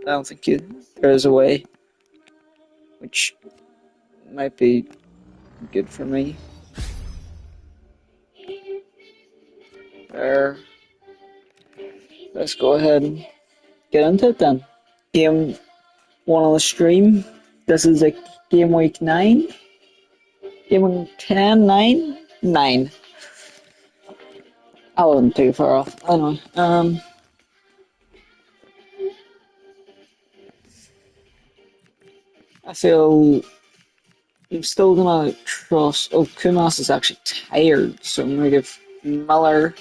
I don't think there is a way, which might be good for me. There. Let's go ahead and get into it then. Game 1 on the stream. This is a game week 9. Game week 10, 9? 9. I wasn't too far off. Anyway, I feel I'm still gonna trust. Oh, Kumas is actually tired, so I'm gonna give Miller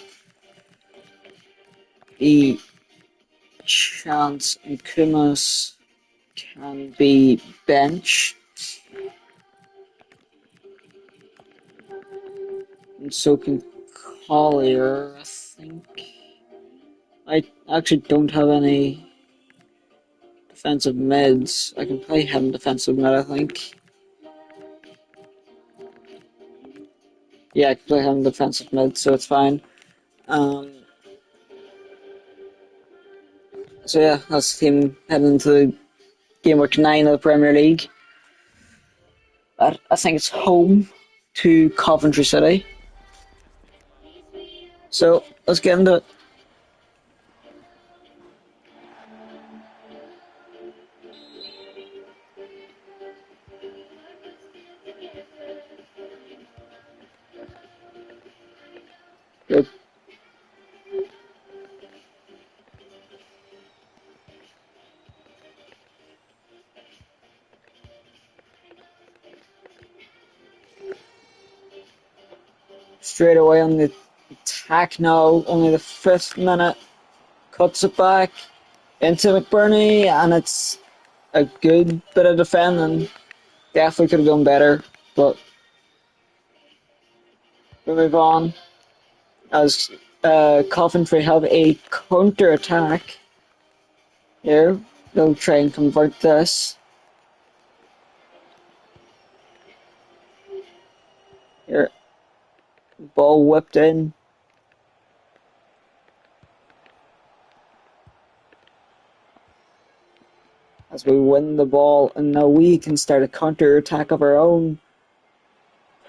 a chance, and Kumas can be benched. And so can Collier, I think. I actually don't have any defensive mids. I can play him defensive mid, I think. Yeah, I can play him defensive mid, so it's fine. So yeah, that's him heading into the game week 9 of the Premier League. I think it's home to Coventry City. So let's get into it. Good. Straight away on the attack now, only the 5th minute. Cuts it back into McBurney, and it's a good bit of defending. Definitely could have done better, but we move on as Coventry have a counter attack. Here, they'll try and convert this. Here, ball whipped in. As we win the ball, and now we can start a counter attack of our own,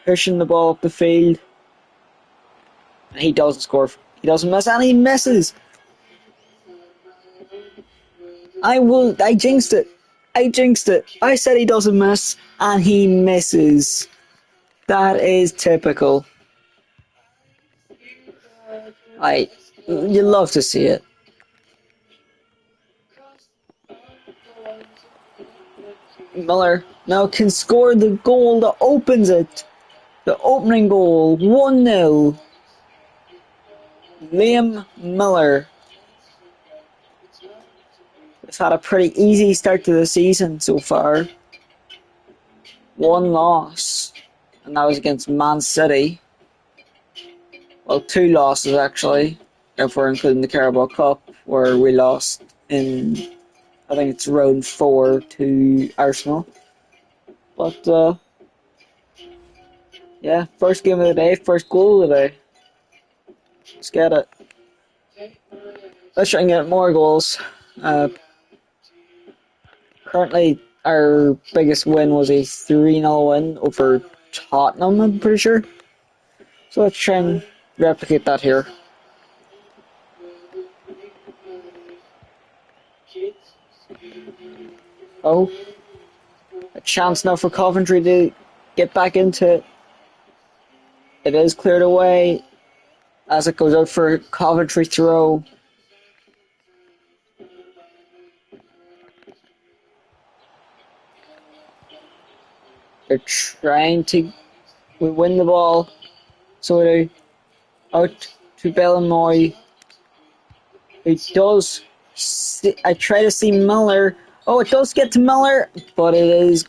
pushing the ball up the field. And he doesn't score. He doesn't miss, and he misses. I jinxed it. I jinxed it. I said he doesn't miss, and he misses. That is typical. You love to see it. Miller now can score the goal that opens it. The opening goal, 1-0. Liam Miller. We've had a pretty easy start to the season so far. 1 loss, and that was against Man City. Well, 2 losses actually, if we're including the Carabao Cup, where we lost in, I think it's round 4 to Arsenal. But, yeah, first game of the day, first goal of the day. Let's get it. Let's try and get more goals. Currently, our biggest win was a 3-0 win over Tottenham, I'm pretty sure. So let's try and replicate that here. Oh, a chance now for Coventry to get back into it. It is cleared away as it goes out for Coventry throw. They're trying to win the ball. So they're out to Bellemoy. It does. I try to see Miller. Oh, it does get to Miller, but it is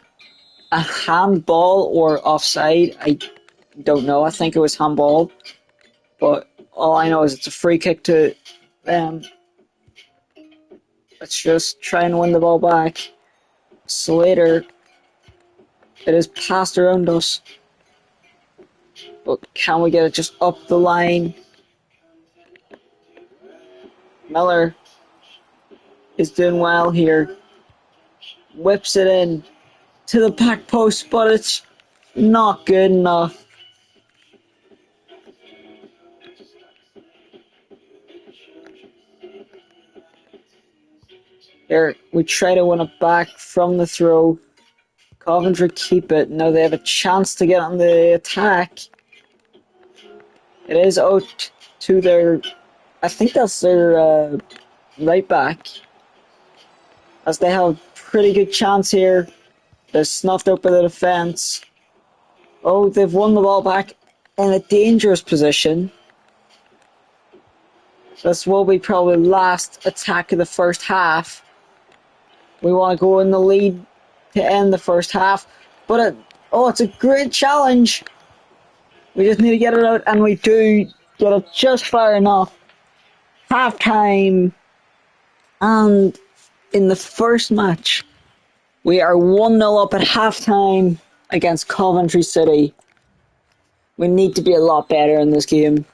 a handball or offside. I don't know. I think it was handball. But all I know is it's a free kick to them. Let's just try and win the ball back. Slater. It is passed around us. But can we get it just up the line? Miller. is doing well here. Whips it in to the back post, but it's not good enough. Here, we try to win it back from the throw. Coventry keep it. Now they have a chance to get on the attack. It is out to their... I think that's their right back. As they have a pretty good chance here. They're snuffed out by the defence. Oh, they've won the ball back in a dangerous position. This will be probably last attack of the first half. We want to go in the lead to end the first half. But it's a great challenge. We just need to get it out, and we do get it just far enough. Half time. And in the first match, we are 1-0 up at half time against Coventry City. We need to be a lot better in this game.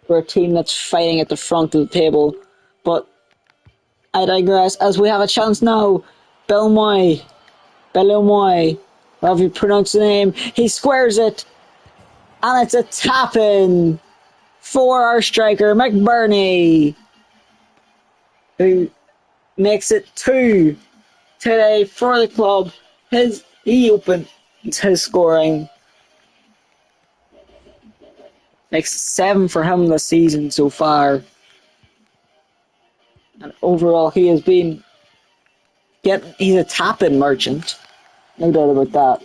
We're a team that's fighting at the front of the table. But I digress, as we have a chance now. Belmoy, however you pronounce the name, he squares it. And it's a tap-in for our striker, McBurney, who makes it 2 today for the club. He opened his scoring. Makes 7 for him this season so far. And overall, he's a tap-in merchant. No doubt about that.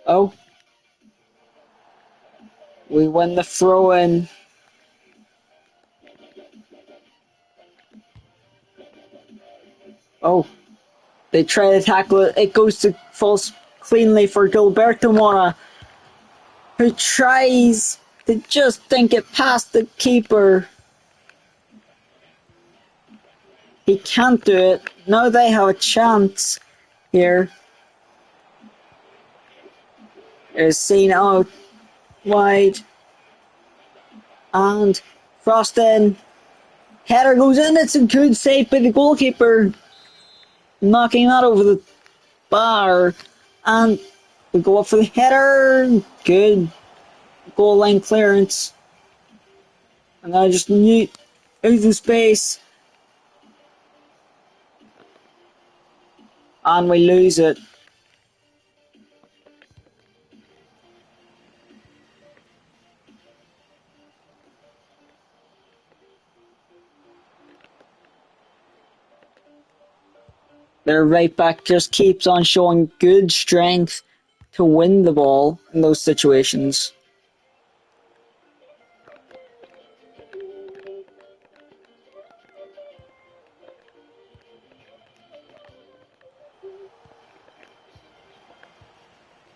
Oh. We win the throw-in. Oh. They try to tackle it. It goes to falls cleanly for Gilberto Mora, who tries to just think it past the keeper. He can't do it. Now they have a chance here. There's seen out wide. And Frostin. Header goes in. It's a good save by the goalkeeper, knocking that over the bar. And we go up for the header. Good goal line clearance. And I just out the space. And we lose it. Their right back just keeps on showing good strength to win the ball in those situations.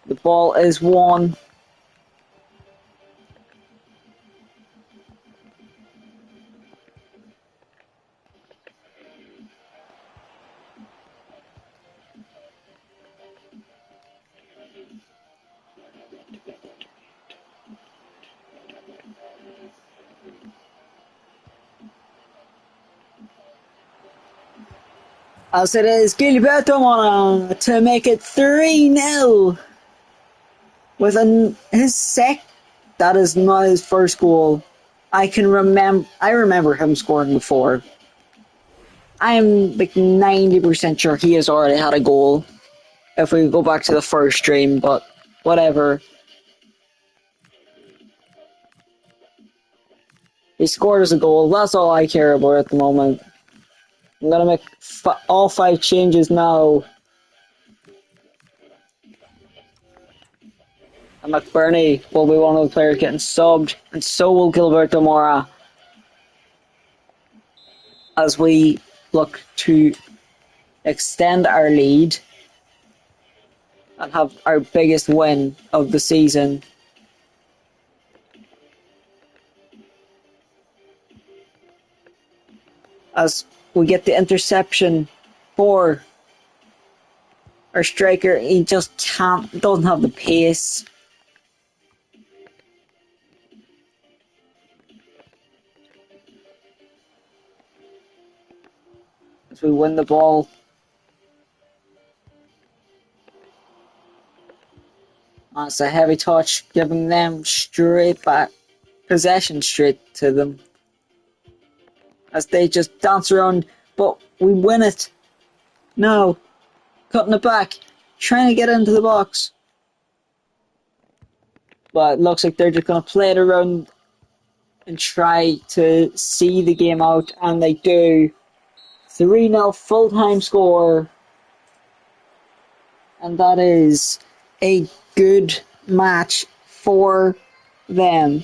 The ball is won. As it is Gilberto Mora to make it 3-0 with that is not his first goal. I remember him scoring before. I'm like 90% sure he has already had a goal if we go back to the first stream, but whatever. He scored as a goal. That's all I care about at the moment. I'm going to make all 5 changes now. And McBurney will be one of the players getting subbed, and so will Gilberto Mora, as we look to extend our lead and have our biggest win of the season. As we get the interception for our striker, he just doesn't have the pace. as we win the ball. It's a heavy touch, giving them straight back possession straight to them as they just dance around, but we win it. No, cutting it back, trying to get into the box. But it looks like they're just going to play it around and try to see the game out, and they do. 3-0 full-time score, and that is a good match for them.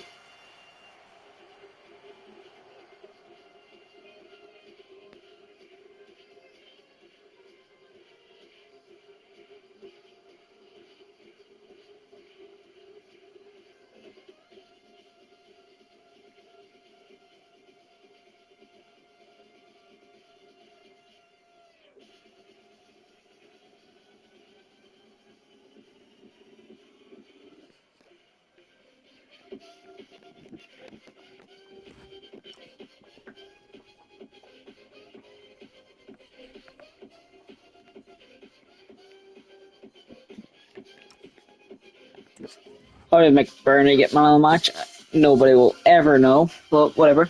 How did McBurney get man of the match? Nobody will ever know, but whatever.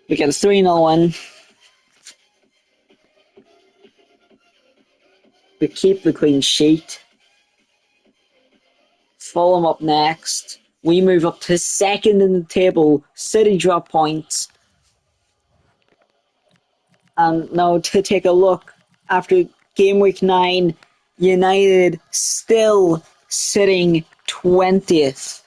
We get a 3-0 win. We keep the clean sheet. Fulham up next. We move up to second in the table. City drop points. And now to take a look after game week 9, United still sitting 20th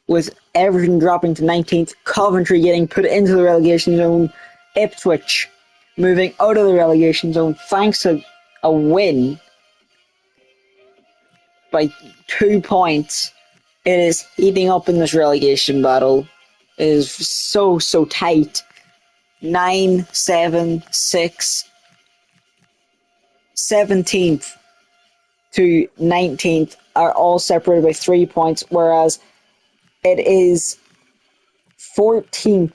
with Everton dropping to 19th, Coventry getting put into the relegation zone, Ipswich moving out of the relegation zone thanks to a win by 2 points. It is heating up in this relegation battle. It is so tight. 9, 7, 6, 17th to 19th are all separated by 3 points, whereas it is 14th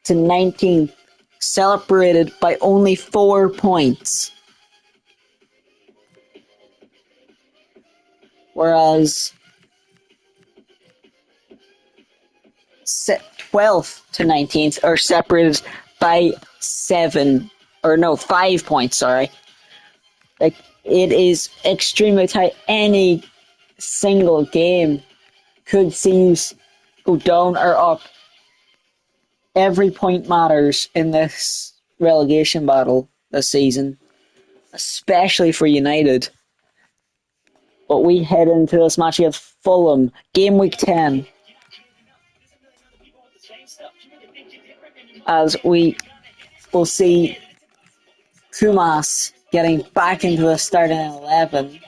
to 19th separated by only 4 points. Whereas 12th to 19th are separated by 5 points, sorry. Like, it is extremely tight. Any single game could see you go down or up. Every point matters in this relegation battle this season, especially for United. But we head into this match against Fulham, game week 10, as we will see Kumas getting back into the starting 11.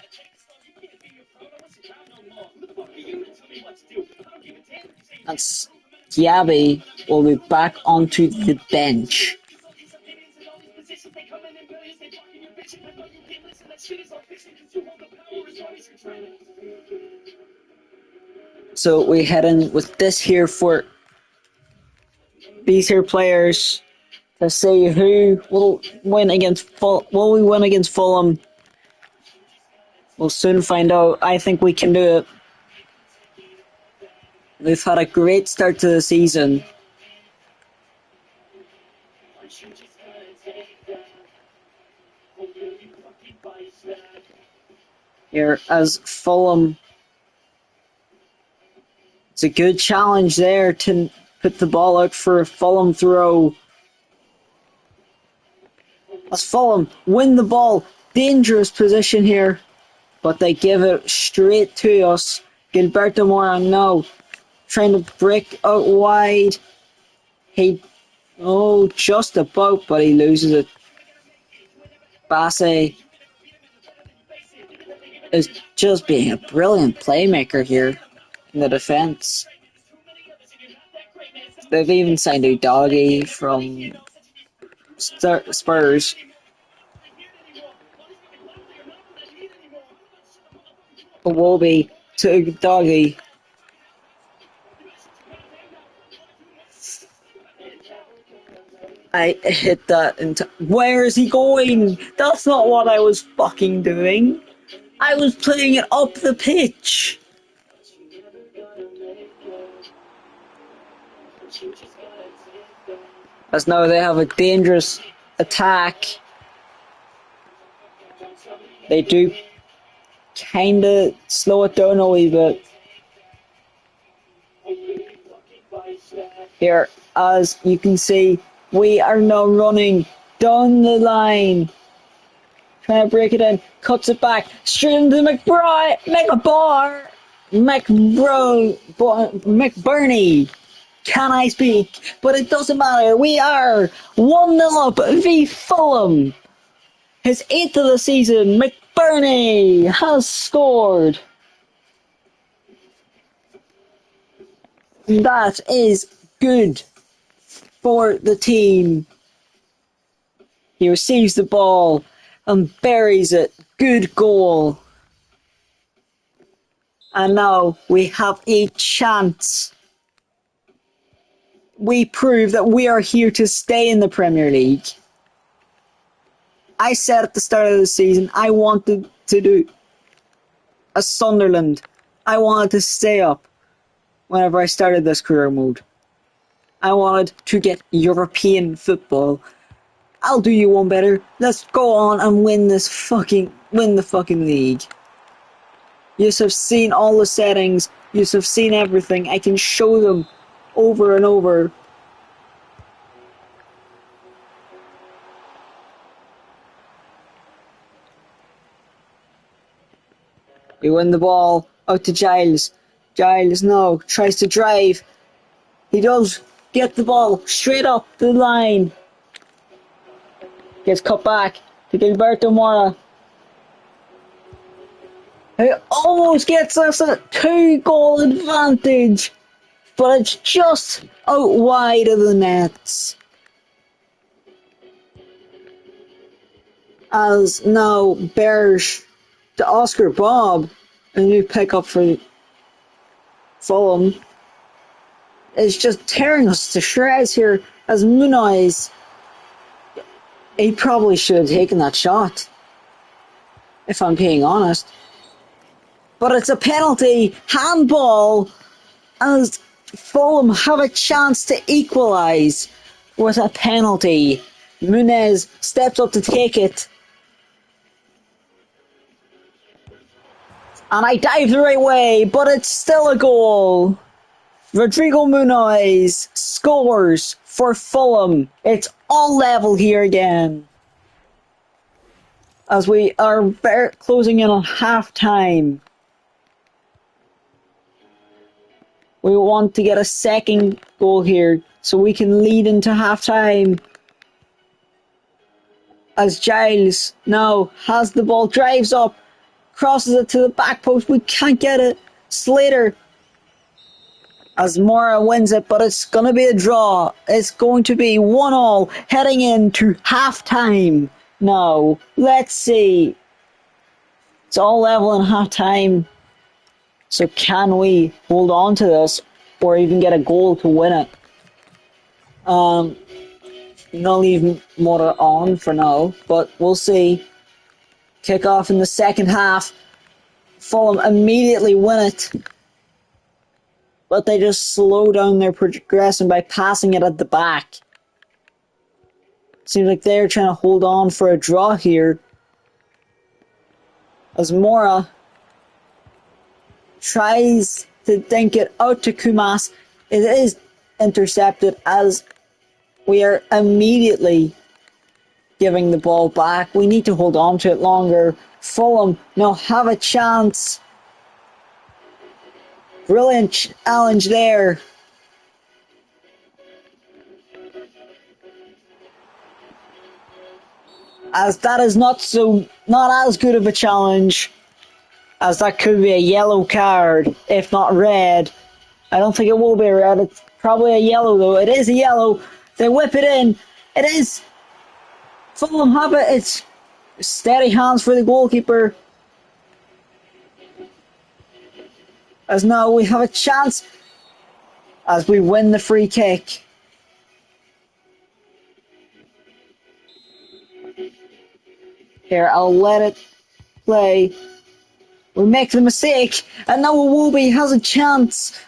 And Diaby will be back onto the bench. So we head in with this here for these here players to see who will win against Will we win against Fulham? We'll soon find out. I think we can do it. We've had a great start to the season. Here, as Fulham, it's a good challenge there to put the ball out for a Fulham throw. As Fulham win the ball, dangerous position here, but they give it straight to us. Gilberto Moran now trying to break out wide. Just about, but he loses it. Basse is just being a brilliant playmaker here in the defence. They've even signed a doggy from Spurs. Iwobi to doggy. I hit that into. Where is he going? That's not what I was fucking doing. I was playing it up the pitch. As now they have a dangerous attack. They do kinda slow it down a wee bit. Here, as you can see, we are now running down the line. Trying to break it in, cuts it back, straight into McBurney. Can I speak? But it doesn't matter. We are 1-0 up v Fulham. His 8th of the season, McBurney has scored. That is good for the team. He receives the ball and buries it. Good goal. And now we have a chance. We prove that we are here to stay in the Premier League. I said at the start of the season I wanted to do a Sunderland. I wanted to stay up whenever I started this career mode. I wanted to get European football. I'll do you one better. Let's go on and win the fucking league. You have seen all the settings. You have seen everything. I can show them over and over. We win the ball out to Giles. Giles now tries to drive. He does get the ball straight up the line. Gets cut back to Gilberto Mora. He almost gets us a 2-goal advantage, but it's just out wide of the nets. As now Berge to Oscar Bob, a new pickup for Fulham, is just tearing us to shreds here as Muniz. He probably should have taken that shot, if I'm being honest. But it's a penalty, handball, as Fulham have a chance to equalise with a penalty. Muniz steps up to take it. And I dive the right way, but it's still a goal. Rodrigo Muniz scores for Fulham. It's all level here again. As we are closing in on half time. We want to get a second goal here so we can lead into half time. As Giles now has the ball, drives up, crosses it to the back post. We can't get it. Slater as Mora wins it, but it's going to be a draw. It's going to be 1-1 heading into half time. Now, let's see. It's all level in half time. So can we hold on to this or even get a goal to win it? Not leave Mora on for now, but we'll see. Kick off in the second half. Fulham immediately win it. But they just slow down their progression by passing it at the back. Seems like they're trying to hold on for a draw here. As Mora tries to dink it out to Kumas. It is intercepted as we are immediately giving the ball back. We need to hold on to it longer. Fulham now have a chance. Brilliant challenge there. As that is not as good of a challenge, as that could be a yellow card, if not red. I don't think it will be red. It's probably a yellow though. It is a yellow. They whip it in. It is. Fulham have it. It's steady hands for the goalkeeper. As now we have a chance as we win the free kick. Here, I'll let it play. We make the mistake, and now Iwobi has a chance.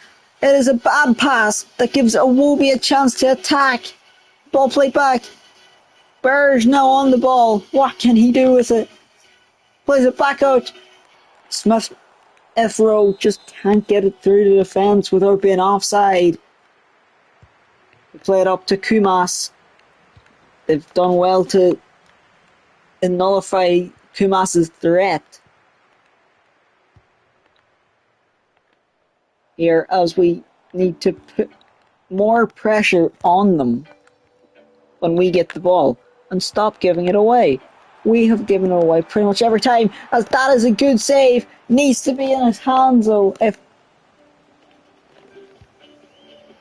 It is a bad pass that gives Iwobi a chance to attack. Ball played back. Burge now on the ball. What can he do with it? Plays it back out. Smith F-Row just can't get it through the defence without being offside. We play it up to Kumas. They've done well to nullify Kumas's threat. Here, as we need to put more pressure on them when we get the ball and stop giving it away. We have given it away pretty much every time, as that is a good save. Needs to be in his hands though. If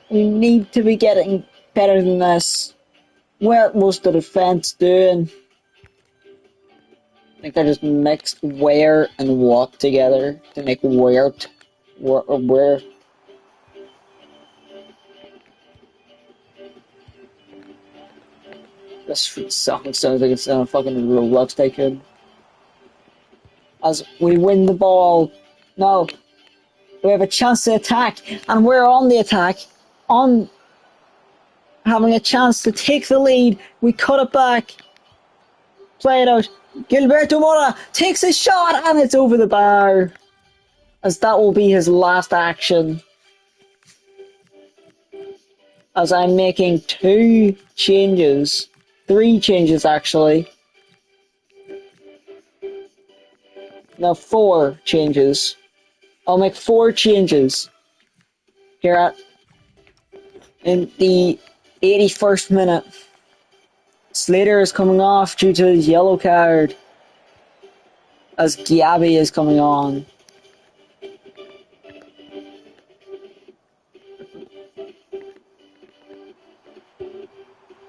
we need to be getting better than this. What was the defence doing? I think they just mixed where and what together to make where. This sounds like it's in a fucking Roblox tycoon. As we win the ball. No. We have a chance to attack, and we're on the attack. On having a chance to take the lead. We cut it back. Play it out. Gilberto Mora takes a shot, and it's over the bar. As that will be his last action. As I'm making 2 changes. 3 changes actually. No, 4 changes. I'll make 4 changes. Here in the 81st minute. Slater is coming off due to his yellow card. As Gabby is coming on.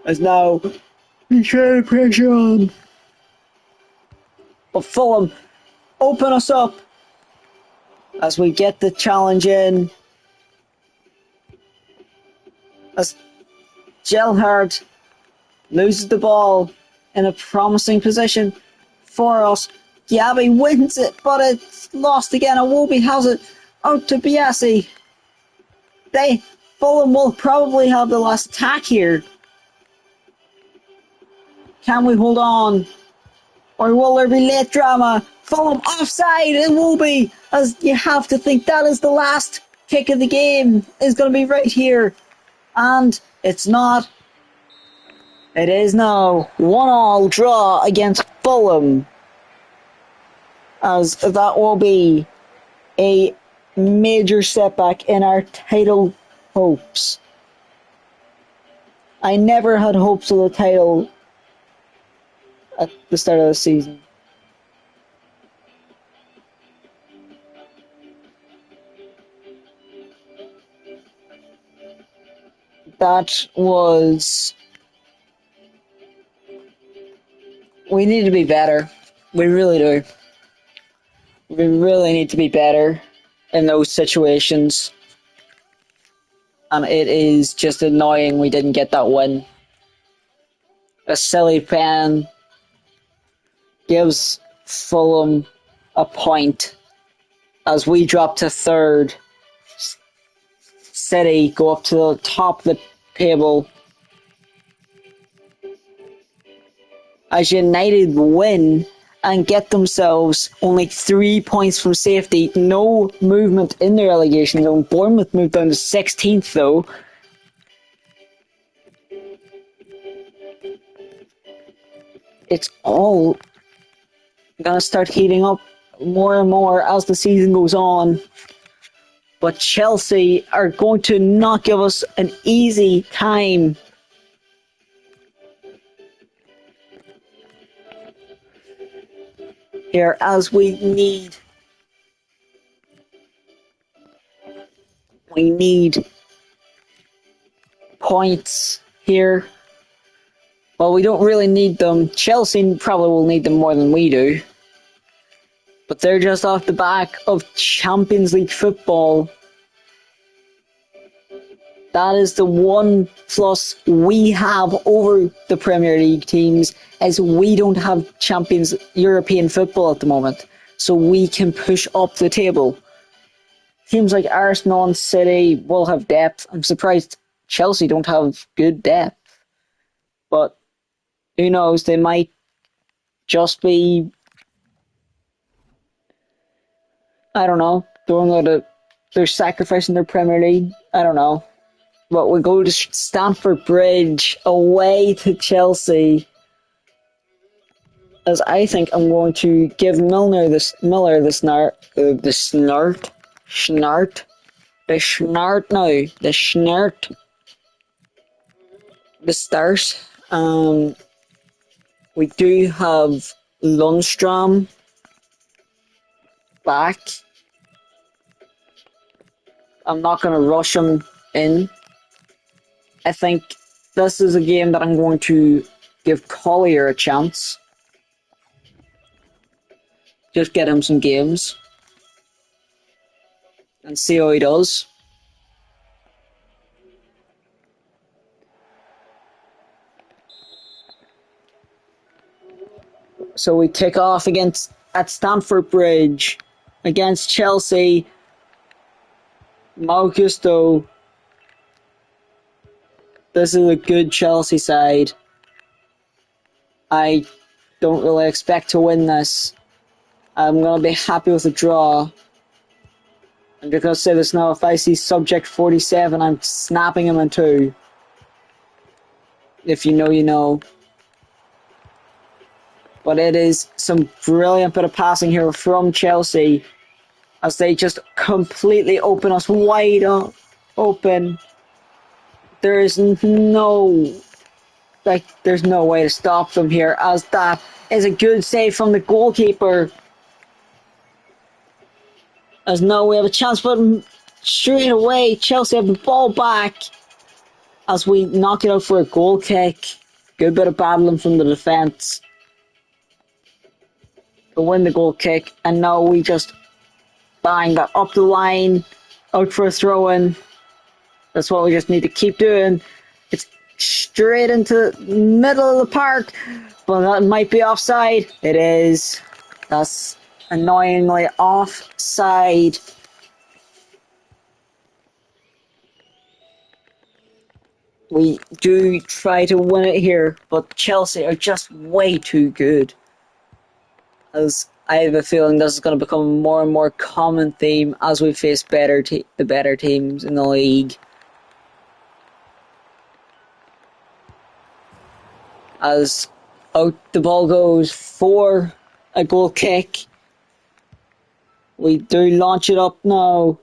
As now we try to pressure on. But Fulham open us up as we get the challenge in. As Gelhardt loses the ball in a promising position for us. Gabby wins it, but it's lost again. Iwobi has it out to Biasi. Fulham will probably have the last attack here. Can we hold on? Or will there be late drama? Fulham offside, it will be, as you have to think that is the last kick of the game. Is going to be right here. And it's not. It is now 1-1 draw against Fulham. As that will be a major setback in our title hopes. I never had hopes of the title at the start of the season. That was... We need to be better. We really do. We really need to be better in those situations. And it is just annoying we didn't get that win. A silly pen gives Fulham a point as we drop to third. City go up to the top of the table. As United win and get themselves only 3 points from safety. No movement in the relegation zone. Bournemouth moved down to 16th though. It's all gonna start heating up more and more as the season goes on. But Chelsea are going to not give us an easy time. Here, as we need points here. Well, we don't really need them. Chelsea probably will need them more than we do. But they're just off the back of Champions League football. That is the one plus we have over the Premier League teams, is we don't have Champions European football at the moment. So we can push up the table. Teams like Arsenal and City will have depth. I'm surprised Chelsea don't have good depth. But who knows, they might just be, I don't know, they're sacrificing their Premier League. I don't know. But we go to Stamford Bridge away to Chelsea, as I think I'm going to give Miller the start. We do have Lundstrom back. I'm not going to rush him in. I think this is a game that I'm going to give Collier a chance. Just get him some games and see how he does. So we kick off at Stamford Bridge against Chelsea. Augusto. This is a good Chelsea side. I don't really expect to win this. I'm going to be happy with a draw. I'm just going to say this now. If I see subject 47, I'm snapping him in two. If you know, you know. But it is some brilliant bit of passing here from Chelsea, as they just completely open us wide open. There is there's no way to stop them here, as that is a good save from the goalkeeper. As now we have a chance, but straight away Chelsea have the ball back as we knock it out for a goal kick. Good bit of battling from the defence to win the goal kick, and now we just bang that up the line, out for a throw-in. That's what we just need to keep doing. It's straight into the middle of the park, but that might be offside. It is. That's annoyingly offside. We do try to win it here, but Chelsea are just way too good. As I have a feeling this is going to become a more and more common theme as we face the better teams in the league. As out the ball goes for a goal kick. We do launch it up now.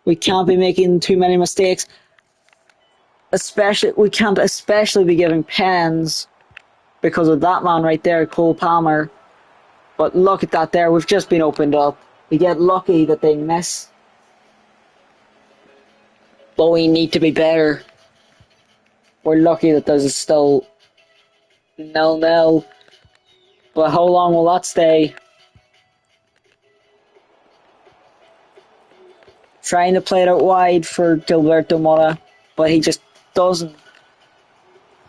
We can't be making too many mistakes. We can't especially be giving pens because of that man right there, Cole Palmer. But look at that there, we've just been opened up. We get lucky that they miss. But we need to be better. We're lucky that there's still 0-0. But how long will that stay? Trying to play it out wide for Gilberto Mora, but he just doesn't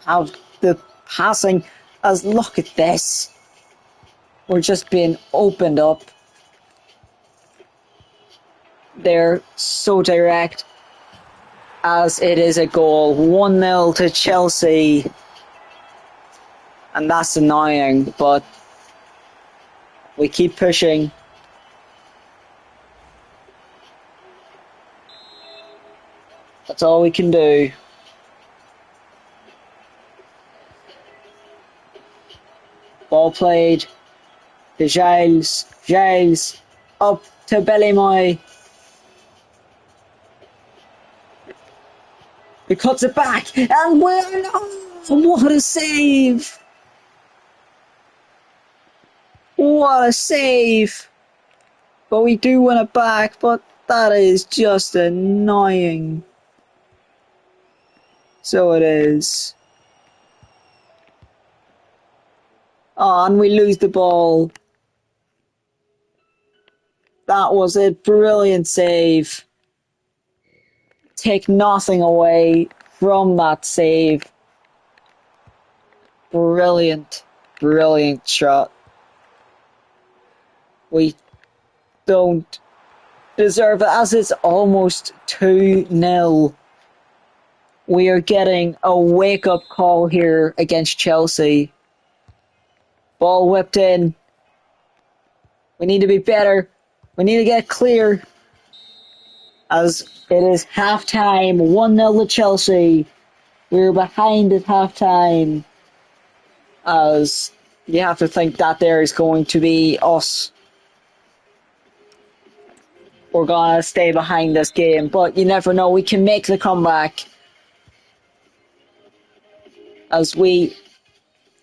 have the passing. As look at this. We're just being opened up. They're so direct, as it is a goal. 1-0 to Chelsea. And that's annoying, but we keep pushing. That's all we can do. Ball played to Giles. Giles up to Bellemoy. He cuts it back, and we're what a save! What a save! But we do win it back, but that is just annoying. So it is. Oh, and we lose the ball. That was a brilliant save. take nothing away from that save. Brilliant, brilliant shot. We don't deserve it as it's almost 2-0. We are getting a wake-up call here against Chelsea. Ball whipped in. We need to be better. We need to get clear. As it is half-time, 1-0 to Chelsea. We're behind at half-time. As you have to think that there is going to be us. We're going to stay behind this game, but you never know. We can make the comeback. As we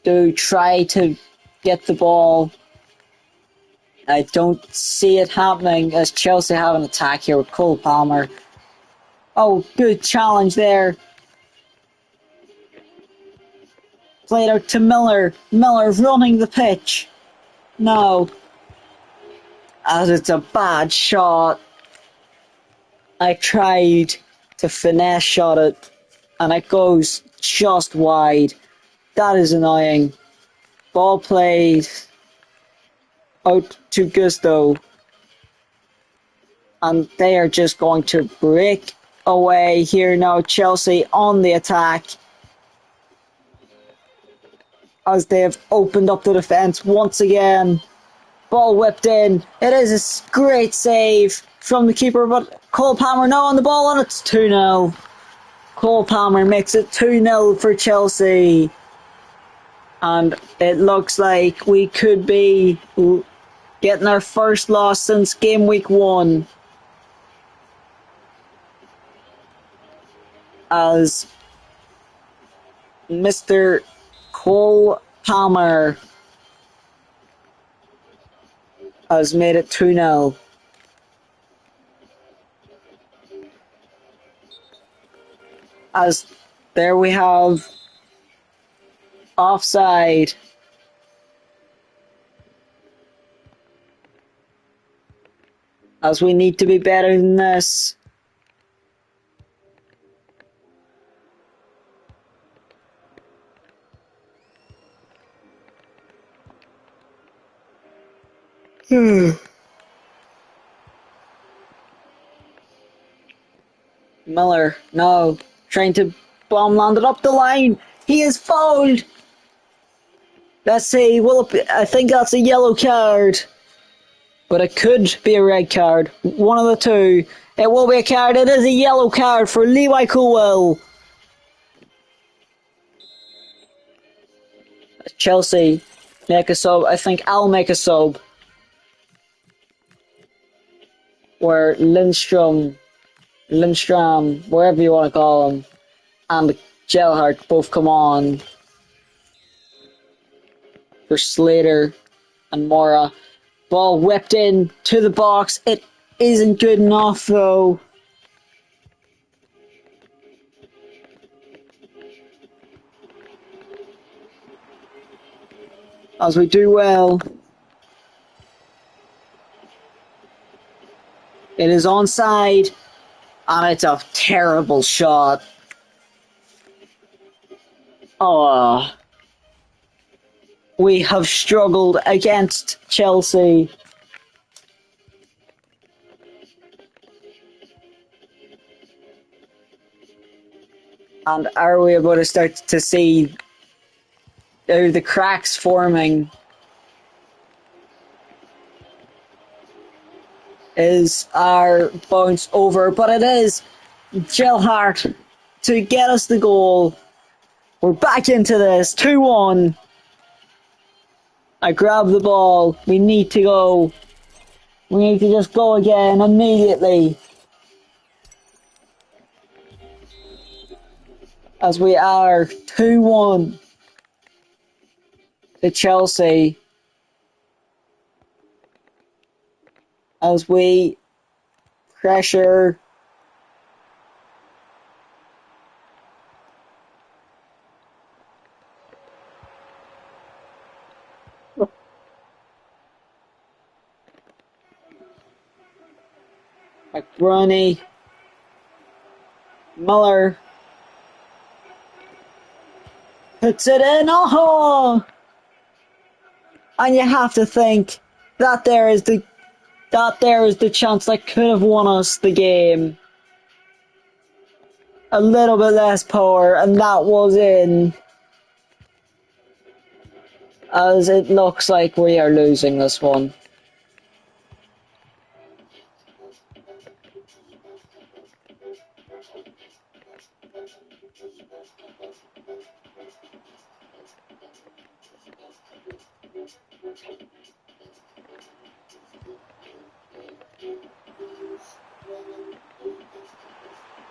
do try to get the ball. I don't see it happening as Chelsea have an attack here with Cole Palmer. Oh, good challenge there. Played out to Miller. Miller running the pitch. No. As it's a bad shot. I tried to finesse shot it and it goes just wide. That is annoying. Ball played out to Gusto. And they are just going to break away here now. Chelsea on the attack. As they have opened up the defence once again. Ball whipped in. It is a great save from the keeper, but Cole Palmer now on the ball and it's 2-0. Cole Palmer makes it 2-0 for Chelsea. And it looks like we could be getting our first loss since game week 1. As Mr. Cole Palmer has made it 2-0. As there we have offside. As we need to be better than this. Miller, no. Trying to bomb landed up the line. He is fouled. Let's see. I think that's a yellow card. But it could be a red card. One of the two. It will be a card. It is a yellow card for Levi Colwell. Chelsea make a sub. I think I'll make a sub. Where Lindstrom, wherever you want to call him, and Gelhardt both come on for Slater and Mora. Ball whipped in to the box. It isn't good enough though. As we do well. It is onside. And it's a terrible shot. Oh. We have struggled against Chelsea. And are we about to start to see the cracks forming? Is our bounce over? But it is Gelhardt to get us the goal. We're back into this. 2-1. I grab the ball. We need to go. We need to just go again immediately. As we are 2-1 to Chelsea. As we pressure. McBurney. Muller hits it in. Oh! And you have to think that there is the chance that could have won us the game. A little bit less power, and that was in. As it looks like we are losing this one.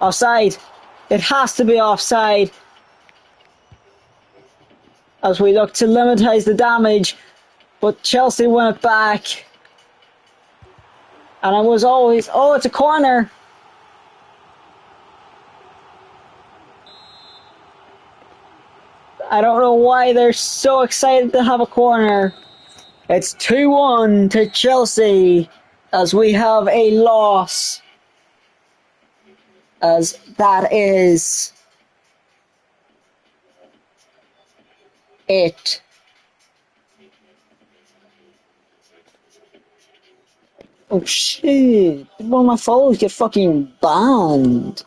Offside. It has to be offside. As we look to limitize the damage. But Chelsea win it back. And it was always, oh, it's a corner. I don't know why they're so excited to have a corner. It's 2-1 to Chelsea as we have a loss. As that is it. Oh shit, one of my followers get fucking banned.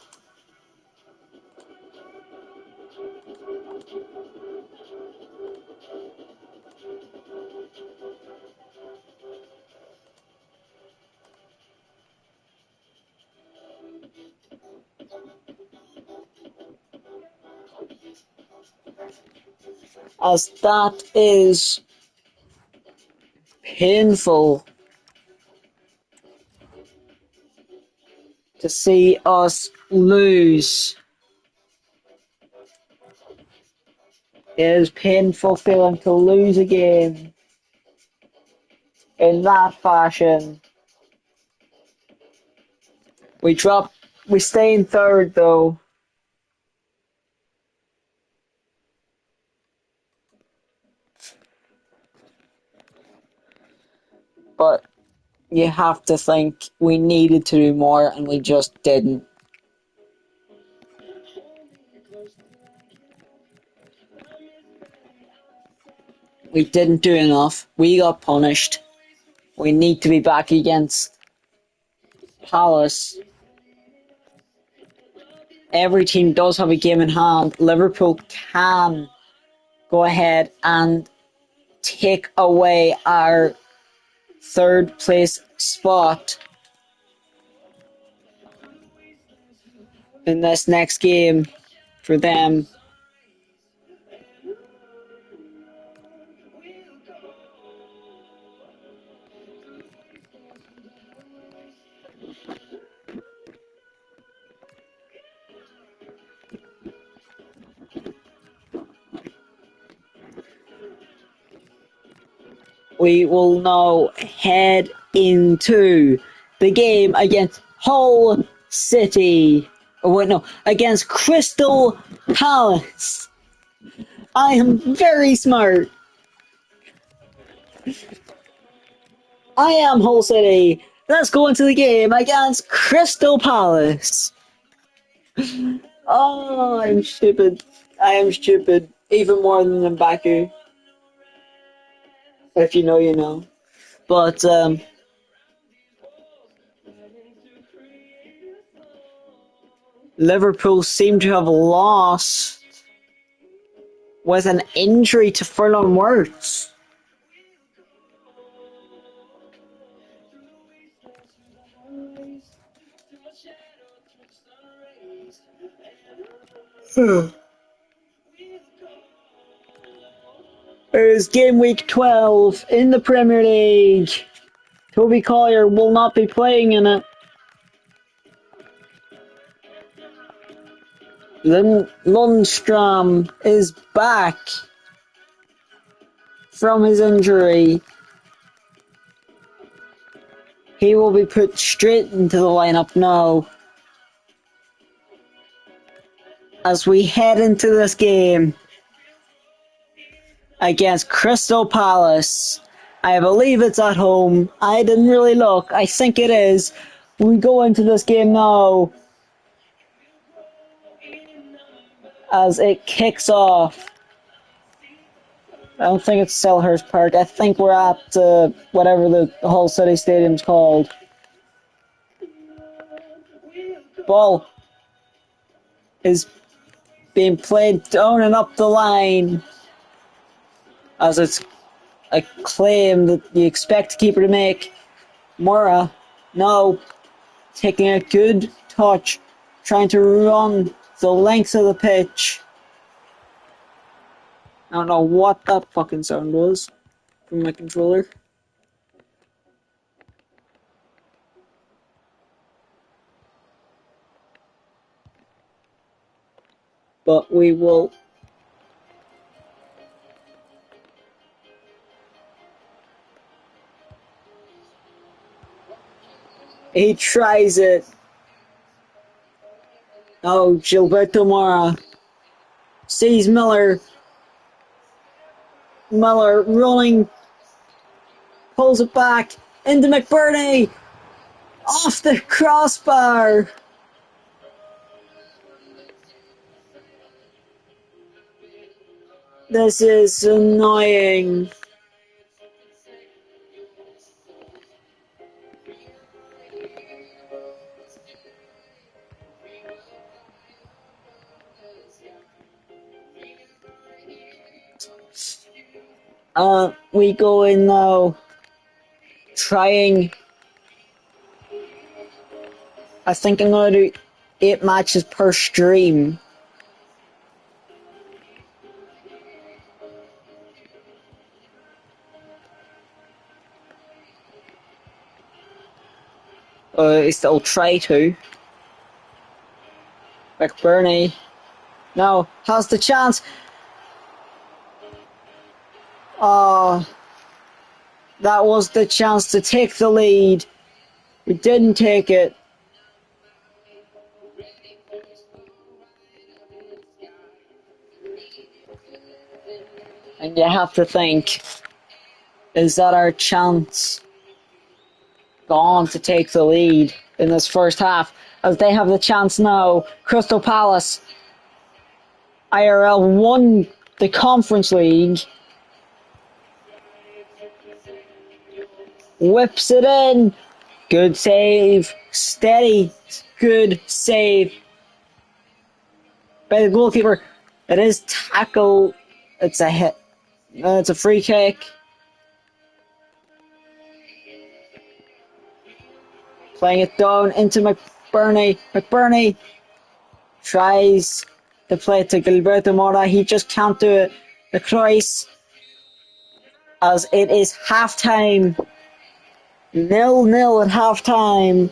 As that is painful to see us lose. It is painful feeling to lose a game in that fashion. We stay in third though. But you have to think we needed to do more and we just didn't. We didn't do enough. We got punished. We need to be back against Palace. Every team does have a game in hand. Liverpool can go ahead and take away our third place spot in this next game for them. We will now head into the game against Hull City. Oh, wait, no, against Crystal Palace. I am very smart. I am Hull City. Let's go into the game against Crystal Palace. Oh, I'm stupid. I am stupid. Even more than Mbaku. If you know, you know. But, Liverpool seem to have lost with an injury to Furlong Wirtz. It is game week 12 in the Premier League. Toby Collier will not be playing in it. Lundstram is back from his injury. He will be put straight into the lineup now as we head into this game against Crystal Palace. I believe it's at home. I didn't really look. I think it is. We go into this game now as it kicks off. I don't think it's Selhurst Park. I think we're at whatever the Hull City Stadium's called. Ball is being played down and up the line as it's a claim that you expect a keeper to make. Mora now taking a good touch, trying to run the length of the pitch. I don't know what that fucking sound was from my controller. But we will. He tries it. Oh, Gilberto Mora sees Miller. Miller running, pulls it back into McBurney. Off the crossbar. This is annoying. We go in now, trying. I think I'm going to do 8 matches per stream. I'll try to. McBurney now has the chance. That was the chance to take the lead. We didn't take it. And you have to think, is that our chance gone to take the lead in this first half? As they have the chance now. Crystal Palace, IRL won the Conference League. Whips it in. Good save. Steady. Good save by the goalkeeper. It is tackle. It's a hit. It's a free kick. Playing it down into McBurney. McBurney tries to play it to Gilberto Mora. He just can't do it. The Croix, as it is half-time. 0-0 at half-time.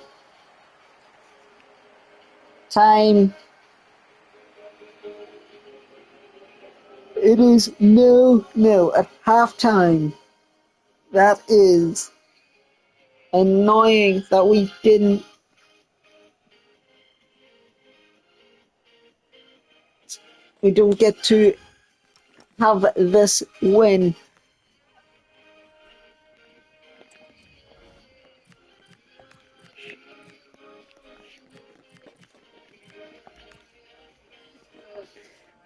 Time. It is 0-0 at half-time. That is annoying that we don't get to have this win.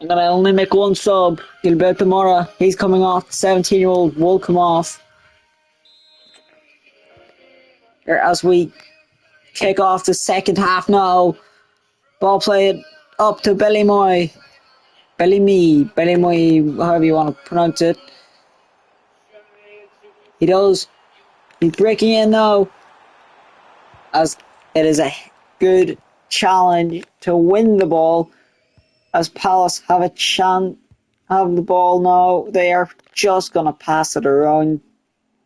I'm gonna only make one sub. Gilberto Mora, he's coming off. 17-year-old will come off. As we kick off the second half now. Ball played up to Bellymoy. Bellymoy, however you want to pronounce it. He does. He's breaking in now. As it is a good challenge to win the ball. As Palace have a chance, have the ball now. They are just going to pass it around.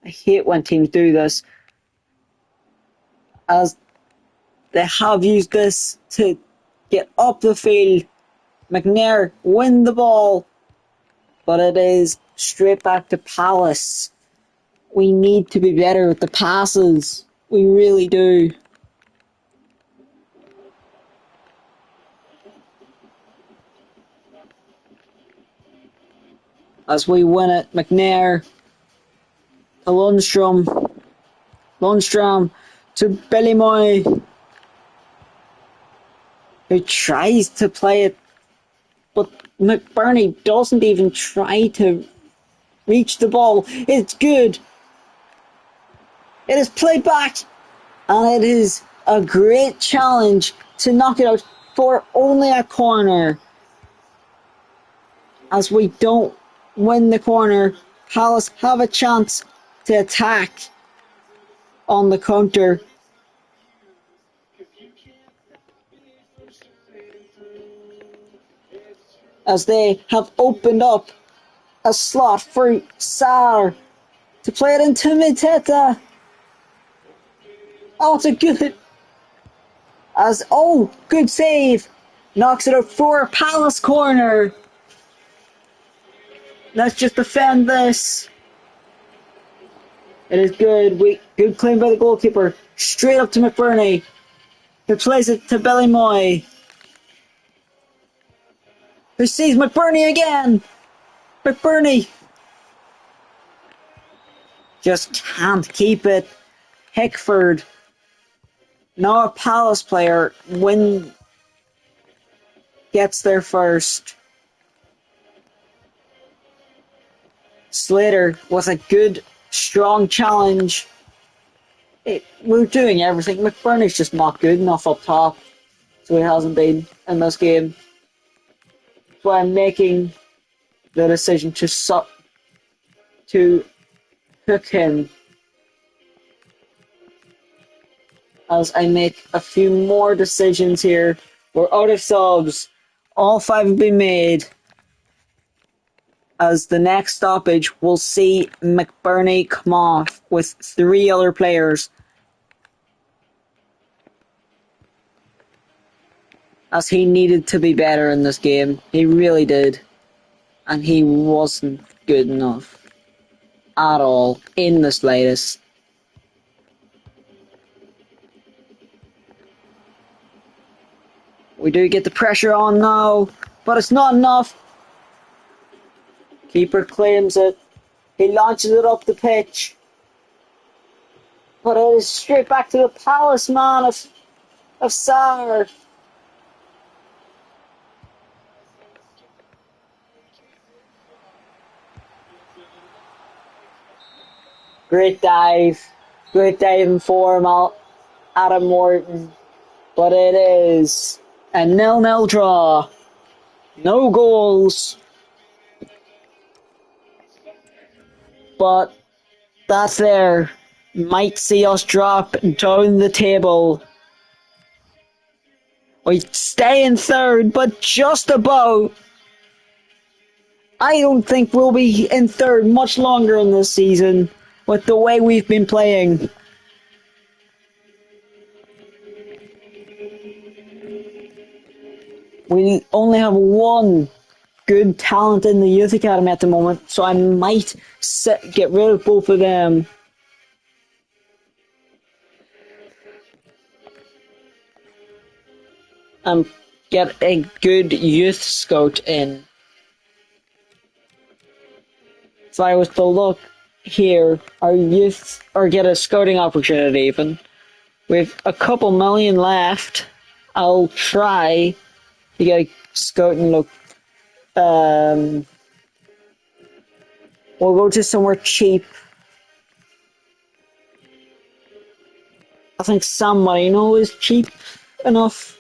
I hate when teams do this. As they have used this to get up the field. McNair win the ball. But it is straight back to Palace. We need to be better with the passes. We really do. As we win it, McNair to Lundstrom. Lundstrom to Bellymoy, who tries to play it But McBurney doesn't even try to reach the ball. It's good. It is played back. And it is a great challenge to knock it out for only a corner. As we don't win the corner, Palace have a chance to attack on the counter. As they have opened up a slot for Sarr to play it into Mateta. Oh, it's a good... good save. Knocks it out for a Palace corner. Let's just defend this. It is good. Good claim by the goalkeeper. Straight up to McBurney. Who plays it to Bellemoy. Who sees McBurney again. McBurney. Just can't keep it. Hickford. Now a Palace player gets there first. Slater was a good, strong challenge. We're doing everything. McBurney's just not good enough up top. So he hasn't been in this game. So I'm making the decision to hook him as I make a few more decisions here. We're out of subs. All 5 have been made. As the next stoppage, we'll see McBurney come off with 3 other players. As he needed to be better in this game. He really did. And he wasn't good enough at all in the slightest. We do get the pressure on now, but it's not enough. Keeper claims it. He launches it up the pitch. But it is straight back to the Palace man of Sarr. Great dive. Great diving form, Adam Morton. But it is a 0-0 draw. No goals. But that there might see us drop down the table. We stay in third, but just about. I don't think we'll be in third much longer in this season with the way we've been playing. We only have 1 good talent in the youth academy at the moment, so I might get rid of both of them. And get a good youth scout in. If I was to look here, our youth, or get a scouting opportunity even, with a couple million left, I'll try to get a scouting look. We'll go to somewhere cheap. I think San Marino is cheap enough.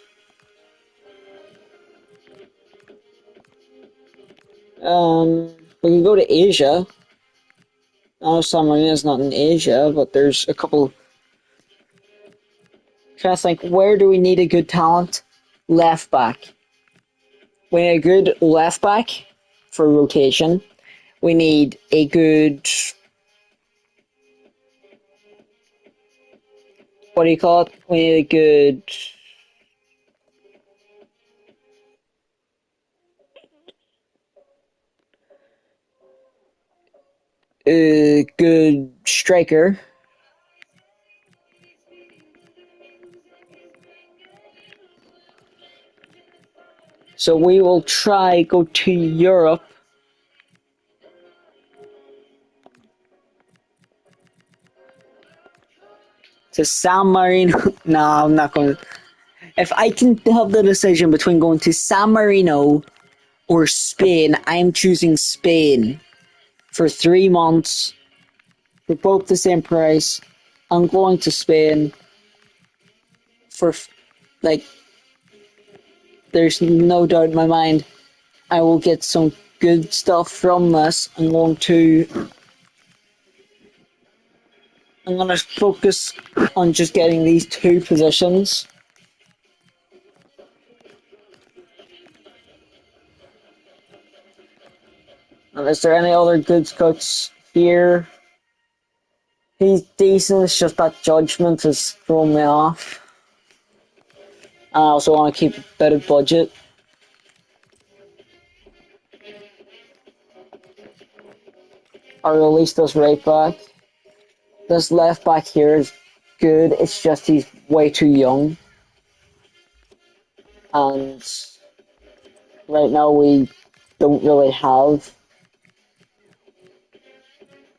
We can go to Asia. I know San Marino's not in Asia, but there's a couple. Trying to think, where do we need a good talent? Left back. We need a good left back for rotation. We need a good... What do you call it? We need a good... good striker. So we will try go to Europe. To San Marino. No, I'm not going to. If I can have the decision between going to San Marino or Spain. I'm choosing Spain for 3 months for both the same price. I'm going to Spain for like. There's no doubt in my mind. I will get some good stuff from this. I'm going to focus on just getting these two positions. And is there any other good scouts here? He's decent, it's just that judgment has thrown me off. And I also want to keep a bit of budget. Or release this right back. This left back here is good, it's just he's way too young. And right now we don't really have.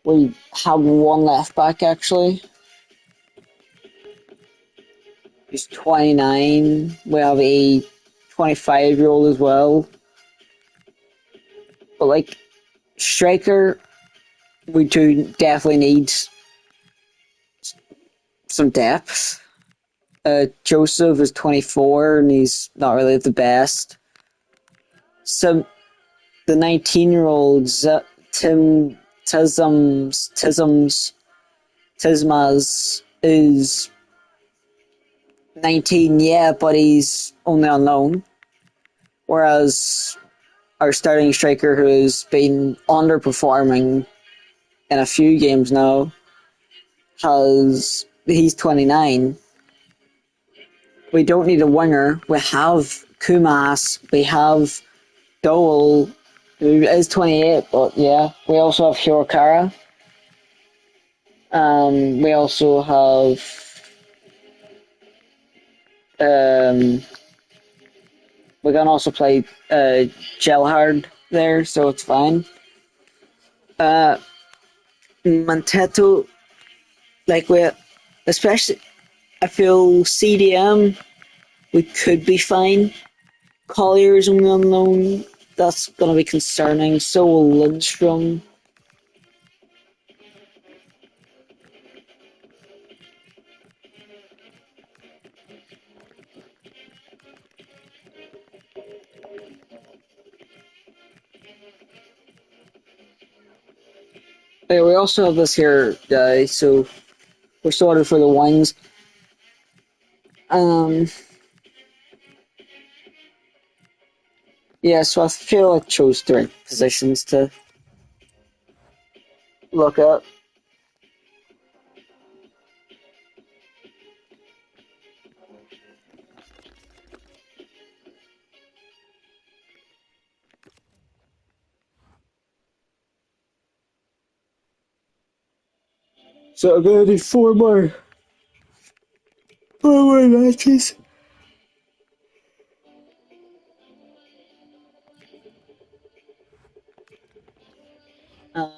We have one left back actually. He's 29. We have a 25-year-old as well. But like striker, we do definitely need some depth. Joseph is 24 and he's not really the best. So the 19-year-old Tim Tismas is 19, yeah, but he's only on loan. Whereas our starting striker, who's been underperforming in a few games now, he's 29. We don't need a winger. We have Kumas. We have Dole, who is 28, but yeah. We also have Hirokara. We also have we can also play Gelhard there, so it's fine. Manteto, like especially, I feel CDM, we could be fine. Collier's only on loan. That's going to be concerning. So will Lindstrom. Yeah, we also have this here, so we're sorted for the wings. Um, yeah, so I feel I chose the right positions to look at. So I'm gonna do four more matches. Um,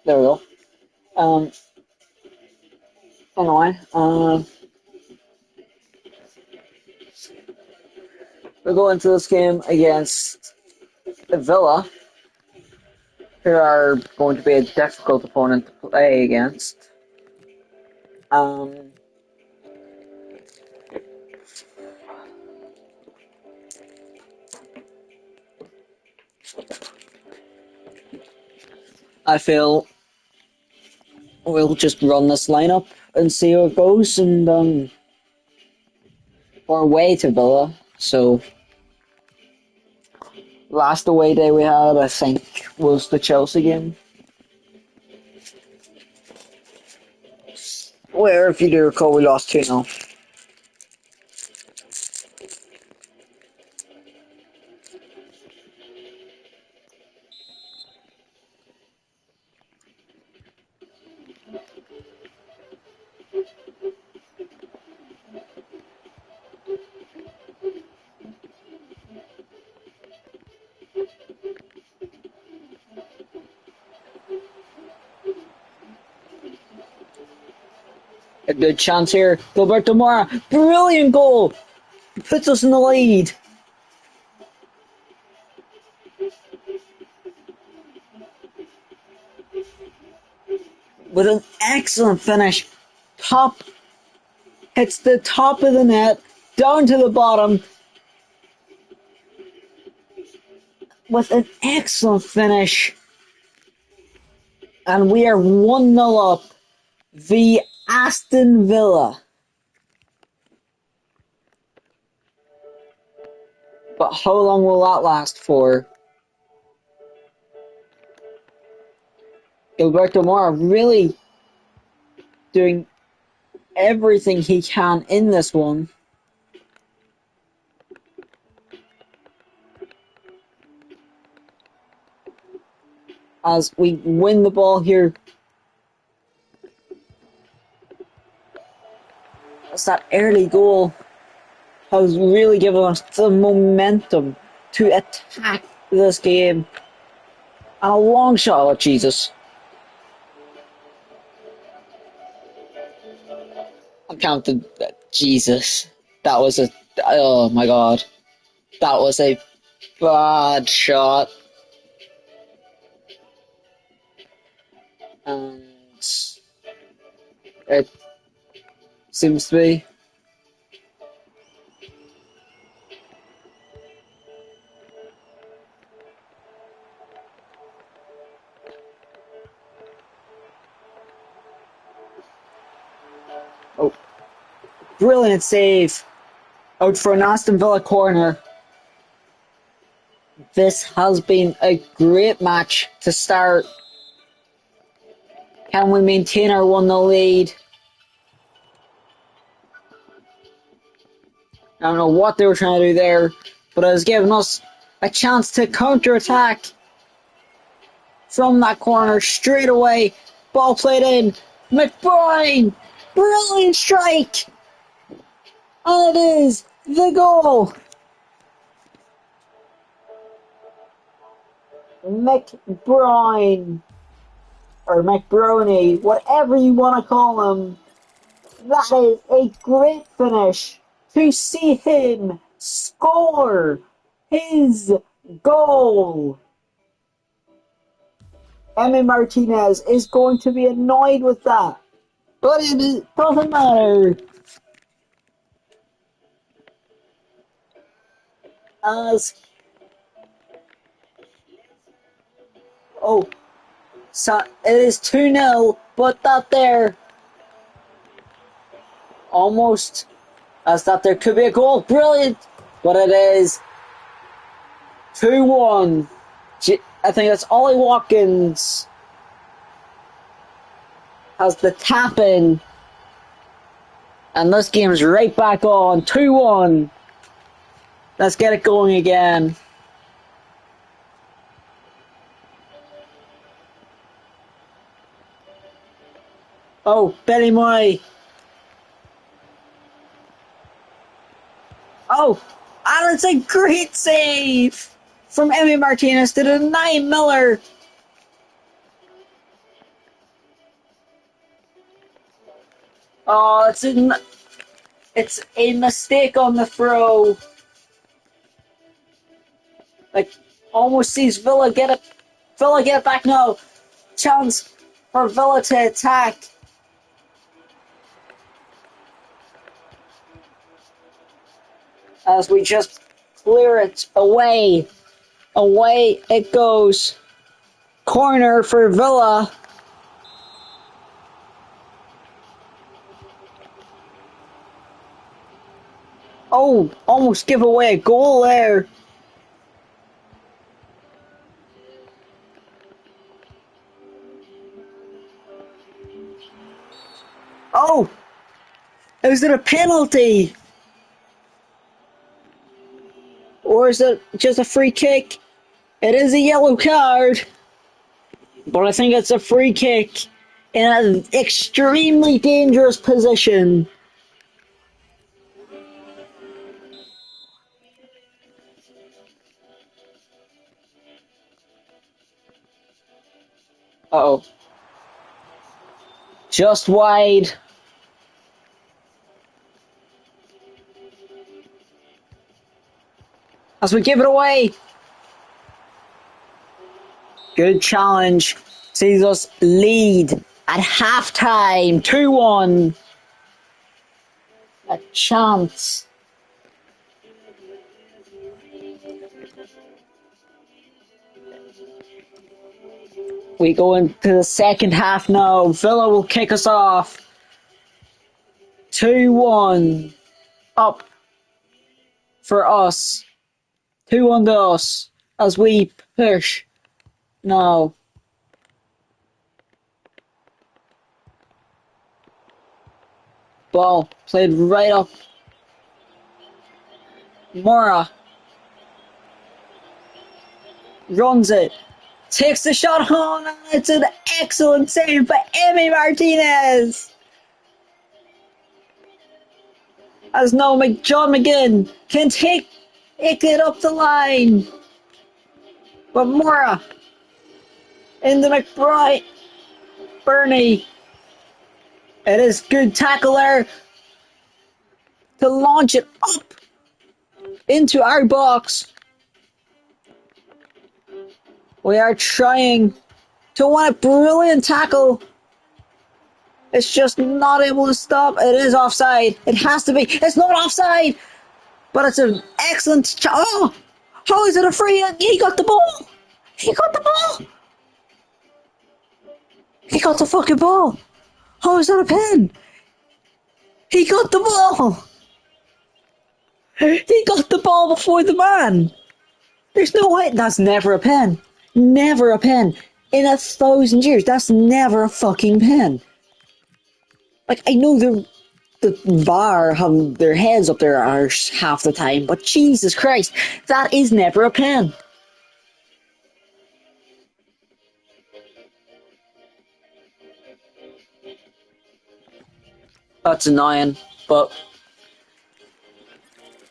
there we go. Um, anyway, we're going to this game against Villa, who are going to be a difficult opponent to play against. Um, I feel we'll just run this lineup and see how it goes, and we're away to Villa. So last away day we had, I think, was the Chelsea game, where, if you do recall, we lost 2-0. A good chance here. Gilberto Mora, brilliant goal, puts us in the lead. With an excellent finish. Top, hits the top of the net, down to the bottom, with an excellent finish. And we are 1-0 up via Aston Villa. But how long will that last for? Gilberto Mora really doing everything he can in this one. As we win the ball here. As that early goal has really given us the momentum to attack this game. And a long shot, oh Jesus. I counted, Jesus. That was oh my God. That was a bad shot. And it seems to be. Oh, brilliant save. Out for an Aston Villa corner. This has been a great match to start. Can we maintain our 1-0 lead? I don't know what they were trying to do there, but it has given us a chance to counter-attack from that corner straight away. Ball played in. McBride! Brilliant strike! And it is the goal! McBride, or McBroney, whatever you want to call him. That is a great finish to see him score his goal. Emi Martinez is going to be annoyed with that, but it doesn't matter. As so it is 2-0, but that there almost as that there could be a goal. Brilliant, but it is 2-1. I think that's Ollie Watkins has the tap in, and this game's right back on. 2-1. Let's get it going again. Oh, Billy Murray. Oh, and it's a great save from Emi Martinez to deny Miller. Oh, it's a mistake on the throw. Like, almost sees Villa get it. Villa get it back now. Chance for Villa to attack. As we just clear it away. Away it goes. Corner for Villa. Oh, almost give away a goal there. Oh, is it a penalty? Or is it just a free kick? It is a yellow card. But I think it's a free kick in an extremely dangerous position. Uh-oh. Just wide. As we give it away. Good challenge. Sees us lead at halftime. 2-1. A chance. We go into the second half now. Villa will kick us off. 2-1. Up for us. 2-1 to us. As we push. Now. Ball played right up. Mora runs it. Takes the shot home, and it's an excellent save by Emi Martinez. As now John McGinn can take it up the line. But Mora into McBride. Bernie. It is good tackle there to launch it up into our box. We are trying to win a brilliant tackle. It's just not able to stop. It is offside. It has to be. It's not offside. But it's an excellent... Oh! How is it a free? He got the ball. He got the ball. He got the fucking ball. How is that a pen? He got the ball. He got the ball before the man. There's no way. That's never a pen. Never a pen. In 1,000 years, that's never a fucking pen. Like, I know the VAR have their heads up their arse half the time, but Jesus Christ, that is never a pen. That's annoying, but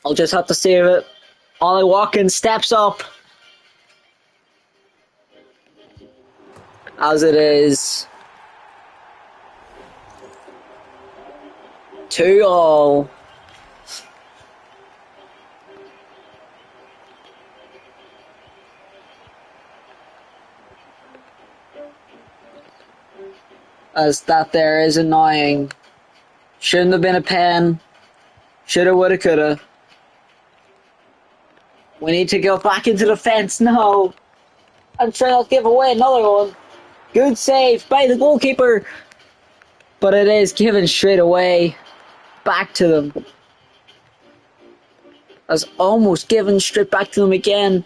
I'll just have to save it. Ollie Watkins steps up. As it is 2-2. As that there is annoying. Shouldn't have been a pen. Shoulda, woulda, coulda. We need to go back into the fence now. I'm trying not to give away another one. Good save by the goalkeeper. But it is given straight away. Back to them. As almost given straight back to them again.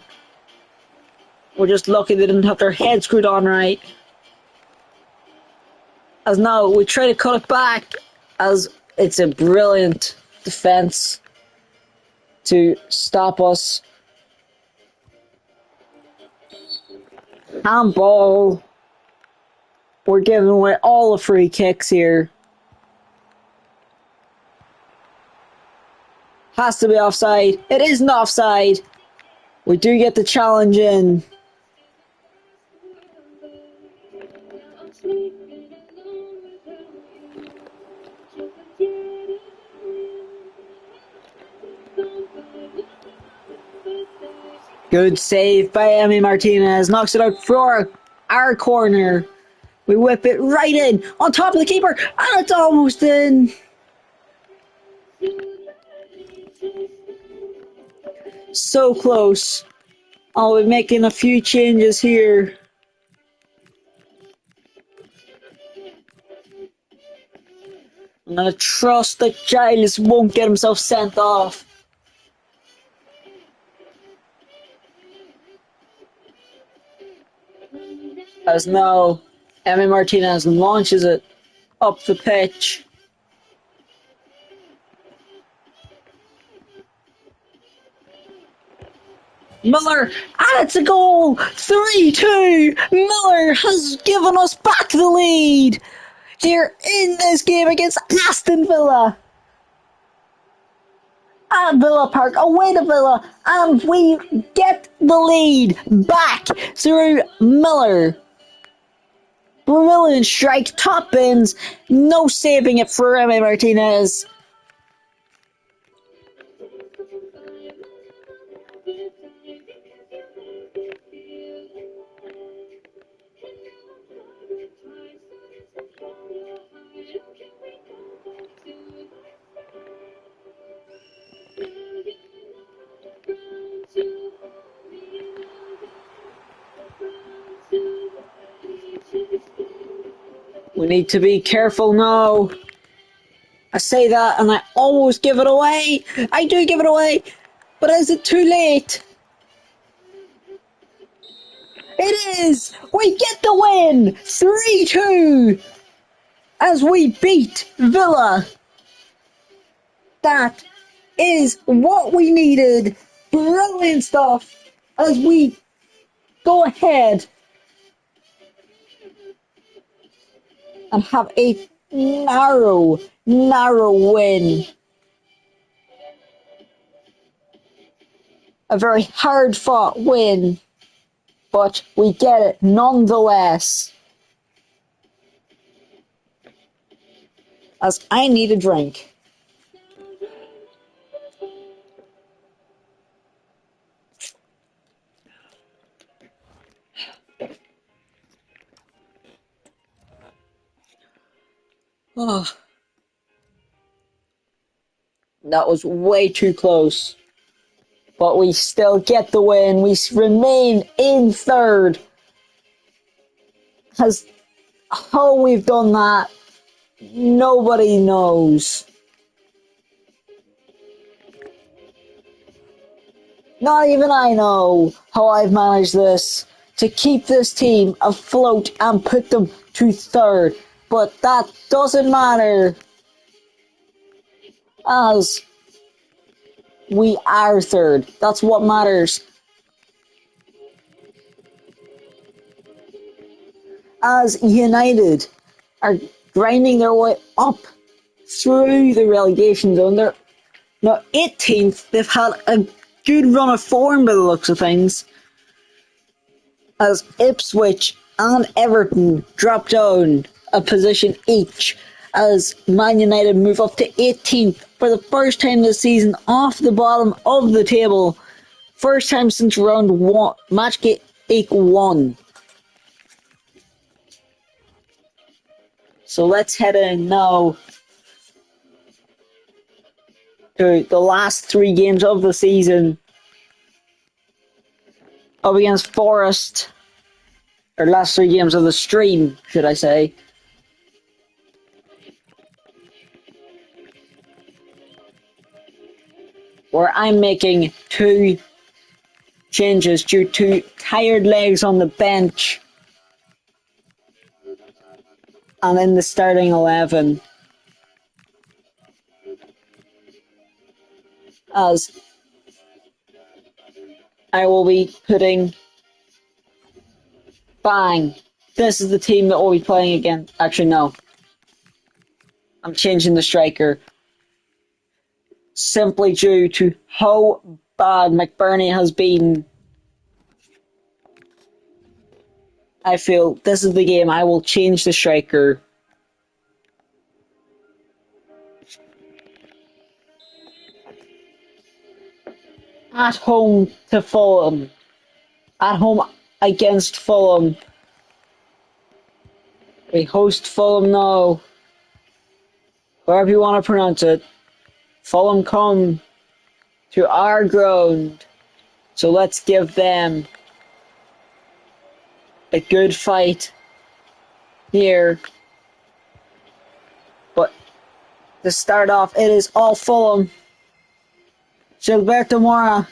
We're just lucky they didn't have their head screwed on right. As now we try to cut it back. As it's a brilliant defense to stop us. Handball. We're giving away all the free kicks here. Has to be offside. It isn't offside. We do get the challenge in. Good save by Emi Martinez. Knocks it out for our corner. We whip it right in on top of the keeper, and it's almost in. So close. I'll be making a few changes here. I'm gonna trust that Giles won't get himself sent off. As now, Emi Martinez launches it up the pitch. Miller, and it's a goal! 3-2! Miller has given us back the lead here in this game against Aston Villa. At Villa Park, away to Villa, and we get the lead back through Miller. Brilliant strike, top bins, no saving it for Remy Martinez. We need to be careful now. I say that and I always give it away. I do give it away. But is it too late? It is! We get the win! 3-2! As we beat Villa. That is what we needed. Brilliant stuff. As we go ahead and have a narrow win. A very hard fought win, but we get it nonetheless. As I need a drink. Oh, that was way too close. But we still get the win. We remain in third. How we've done that, nobody knows. Not even I know how I've managed this to keep this team afloat and put them to third. But that doesn't matter, as we are third. That's what matters. As United are grinding their way up through the relegation zone, they're now 18th. They've had a good run of form by the looks of things, as Ipswich and Everton drop down a position each, as Man United move up to 18th for the first time this season, off the bottom of the table. First time since round one, match week 1. So let's head in now to the last 3 games of the season. Up against Forest, or last 3 games of the stream, should I say. Where I'm making 2 changes due to tired legs on the bench and in the starting 11. As I will be putting bang. This is the team that we'll be playing against. Actually, no. I'm changing the striker. Simply due to how bad McBurney has been. I feel this is the game I will change the striker. At home to Fulham. At home against Fulham. We host Fulham now. However you want to pronounce it. Fulham come to our ground. So let's give them a good fight here. But to start off, it is all Fulham. Gilberto Mora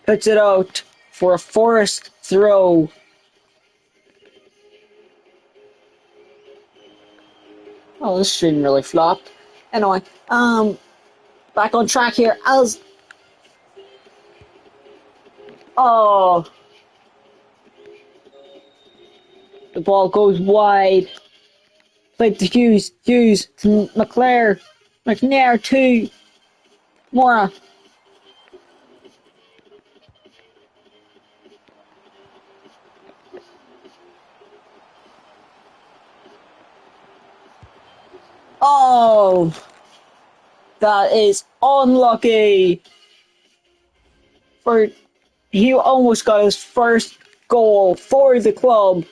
puts it out for a Forest throw. Oh, this stream really flopped. Anyway, back on track here as oh, the ball goes wide. Played to Hughes. Hughes to McNair. McNair to Mora. Oh, that is unlucky. For he almost got his first goal for the club.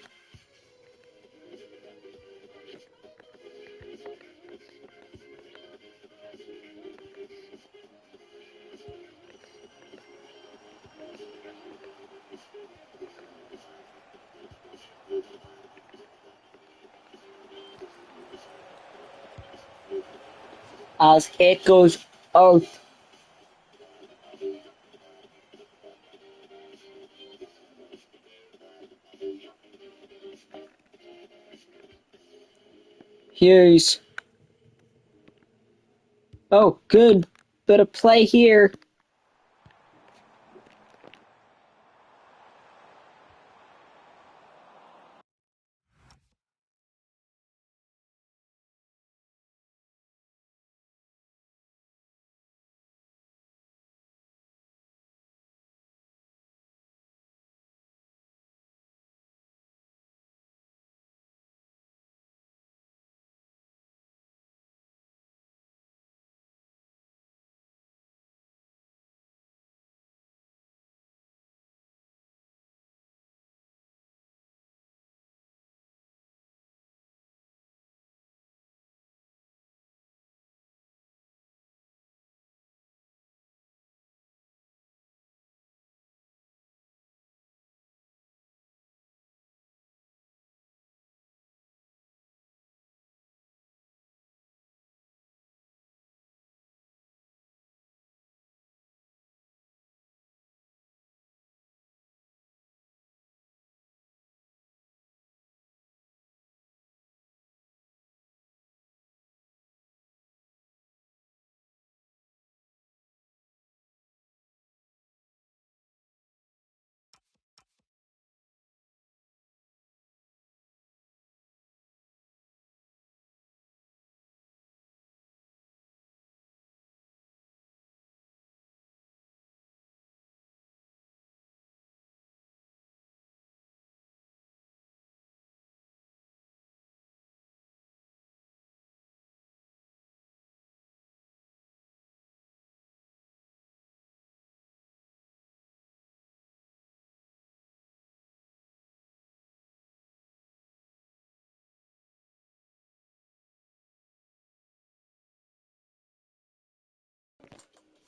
As it goes out. Hughes. Oh, good bit of play here.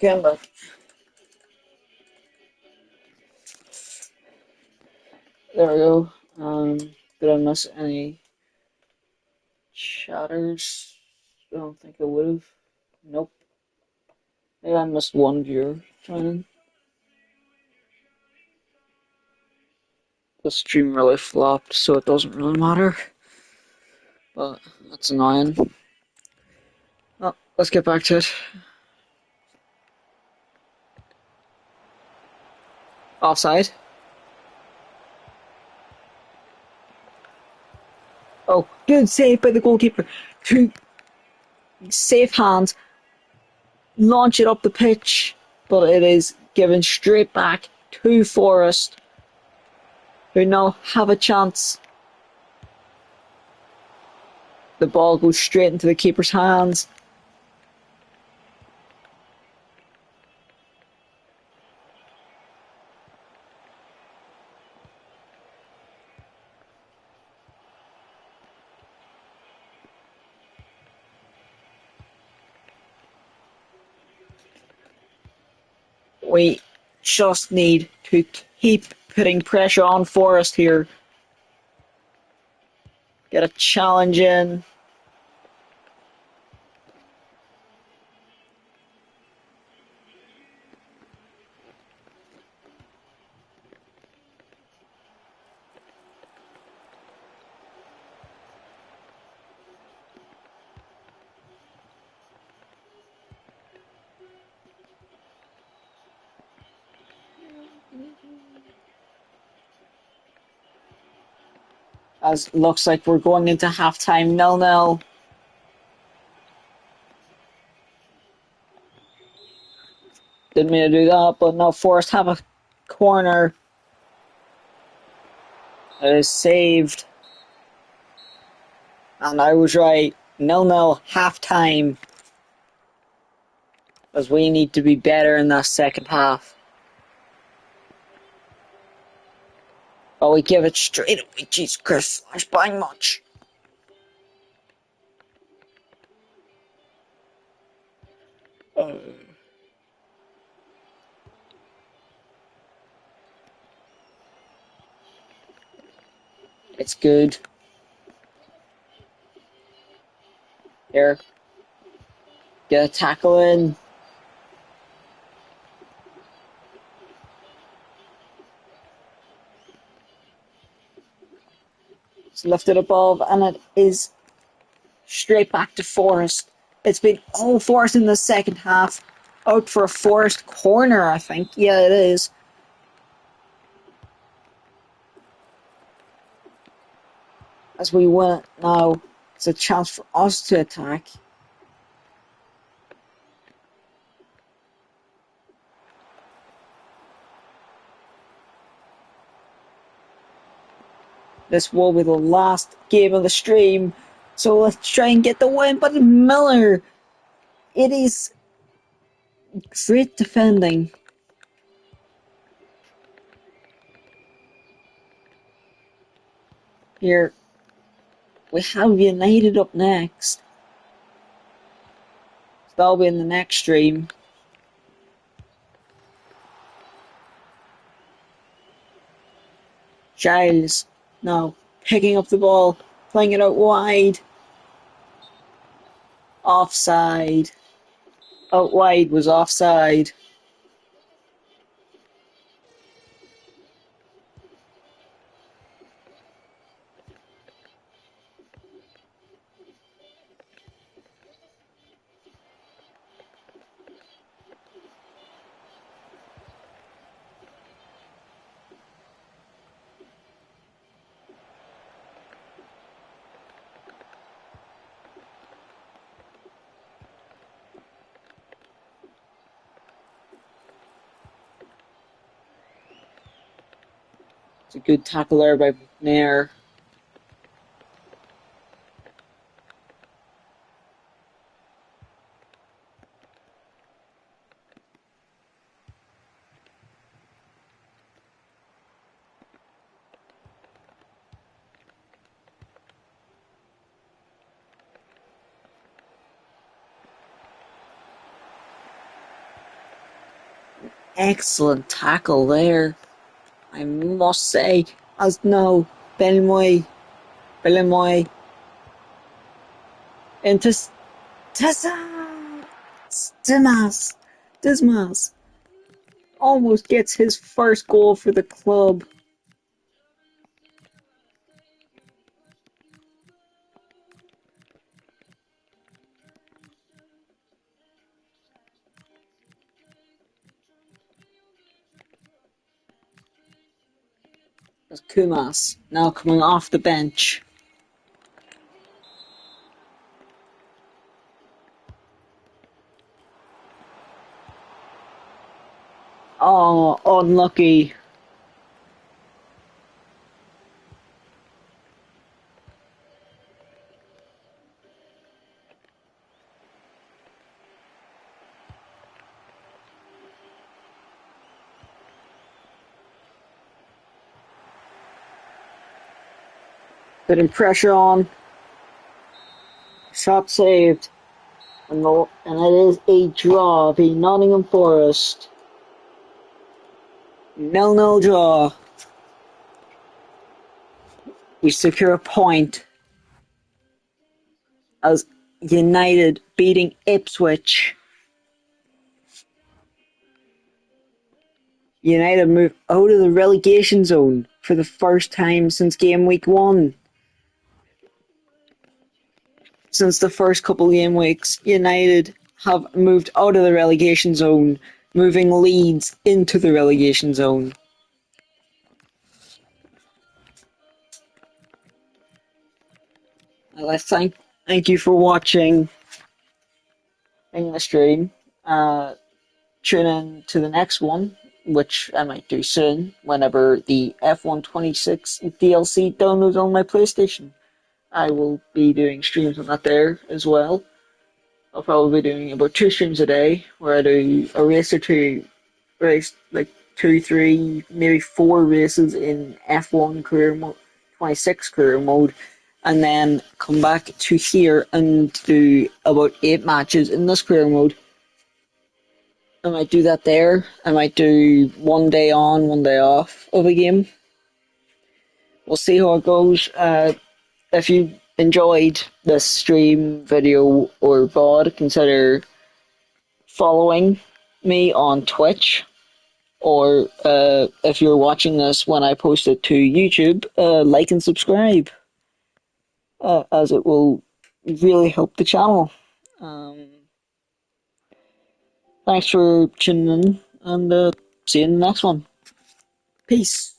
Kemba. There we go. Did I miss any chatters? I don't think I would have. Nope. Maybe I missed one viewer joining. The stream really flopped, so it doesn't really matter. But that's annoying. Well, let's get back to it. Offside. Oh, good save by the goalkeeper. Two safe hands. Launch it up the pitch, but it is given straight back to Forest, who now have a chance. The ball goes straight into the keeper's hands. We just need to keep putting pressure on Forest here. Get a challenge in. As it looks like we're going into halftime 0-0. Didn't mean to do that, but no, Forest have a corner that is saved. And I was right. 0-0 halftime. As we need to be better in that second half. Oh, we give it straight away. Jeez, Chris, I was buying much. It's good. Here. Get a tackle in. It's lifted above, and it is straight back to Forest. It's been all Forest in the second half. Out for a Forest corner, I think. Yeah, it is. As we win it now, it's a chance for us to attack. This will be the last game of the stream. So let's try and get the win. But Miller, it is great defending. Here, we have United up next. So that'll be in the next stream. Giles, now picking up the ball, playing it out wide. Offside. Out wide was offside. It's a good tackle there by Nair. Excellent tackle there, I must say. As no, Belmoy into Dismas almost gets his first goal for the club. As Kumas now coming off the bench. Oh, unlucky. Putting pressure on. Shot saved. And it is a draw. The Nottingham Forest. 0-0 draw. We secure a point as United beating Ipswich. United move out of the relegation zone for the first time since game week 1. Since the first couple game weeks, United have moved out of the relegation zone, moving Leeds into the relegation zone. Let's thank you for watching in the stream. Tune in to the next one, which I might do soon, whenever the F126 DLC downloads on my PlayStation. I will be doing streams on that there as well. I'll probably be doing about 2 streams a day, where I do a race or two, race like 2, 3, maybe 4 races in F1 career mode, 26 career mode, and then come back to here and do about 8 matches in this career mode. I might do that there. I might do 1 day on, 1 day off of a game. We'll see how it goes. If you enjoyed this stream, video, or VOD, consider following me on Twitch. Or if you're watching this when I post it to YouTube, like and subscribe, as it will really help the channel. Thanks for tuning in, and see you in the next one. Peace.